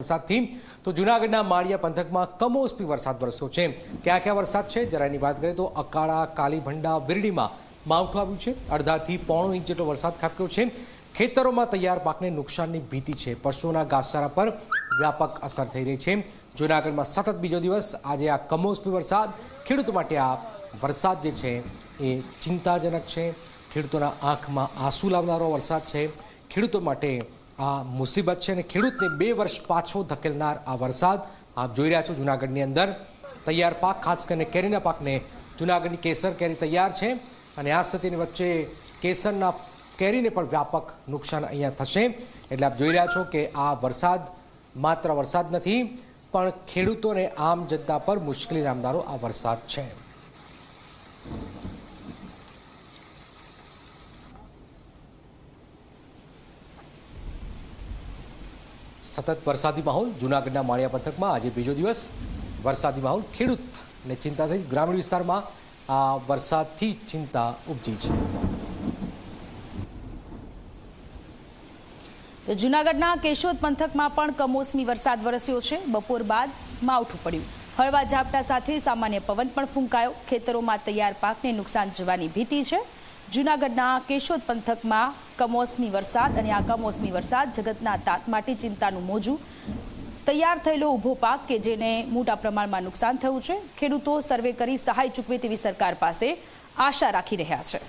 વરસાદથી તો જૂનાગઢના માળિયા પંથકમાં કમોસમી વરસાદ વરસ્યો છે। ક્યાં ક્યાં વરસાદ છે જરાની વાત કરીએ તો અકાળા, કાલીભંડા, વિરડીમાં માવઠું આવ્યું છે। અડધાથી પોણો ઇંચ જેટલો વરસાદ ખાબક્યો છે। ખેતરોમાં તૈયાર પાકને નુકસાનની ભીતિ છે। પશુઓના ઘાસચારા પર વ્યાપક અસર થઈ રહી છે। જૂનાગઢમાં સતત બીજો દિવસ આજે આ કમોસમી વરસાદ ખેડૂતો માટે આ વરસાદ જે છે એ ચિંતાજનક છે। ખેડૂતોના આંખમાં આંસુ લાવનારો વરસાદ છે। ખેડૂતો માટે આ મુસીબત છે અને ખેડૂતને 2 વર્ષ પાછો ધકેલનાર આ વરસાદ આપ જોઈ રહ્યા છો। જૂનાગઢની અંદર તૈયાર પાક, ખાસ કરીને કેરીના પાકને જૂનાગઢની કેસર કેરી તૈયાર છે અને આ સ્થિતિની વચ્ચે કેસરના કેરીને પણ વ્યાપક નુકસાન અહીંયા થશે। એટલે આપ જોઈ રહ્યા છો કે આ વરસાદ માત્ર વરસાદ નથી પણ ખેડૂતોને, આમ જનતા પર મુશ્કેલી નામદારો આ વરસાદ છે। સતત વરસાદી માહોલ જૂનાગઢના માળિયા પંથકમાં આજે બીજો દિવસ વરસાદી માહોલ, ખેડૂતને ચિંતા થઈ। ગ્રામીણ વિસ્તારમાં આ વરસાદથી ચિંતા ઉપજી છે। તો જૂનાગઢના કેશોદ પંથકમાં પણ કમોસમી વરસાદ વરસ્યો છે। બપોર બાદ માવઠું પડ્યું, હળવા ઝાપટા સાથે સામાન્ય પવન પણ ફૂંકાયો। ખેતરોમાં તૈયાર પાકને નુકસાન જવાની ભીતિ છે। જૂનાગઢના કેશોદ પંથકમાં કમોસમી વરસાદ અને આ કમોસમી વરસાદ જગતના તાત માટે ચિંતાનું મોજું। તૈયાર થયેલો ઊભો પાક કે જેને મોટા પ્રમાણમાં નુકસાન થયું છે। ખેડૂતો સર્વે કરી સહાય ચૂકવે તેવી સરકાર પાસે આશા રાખી રહ્યા છે।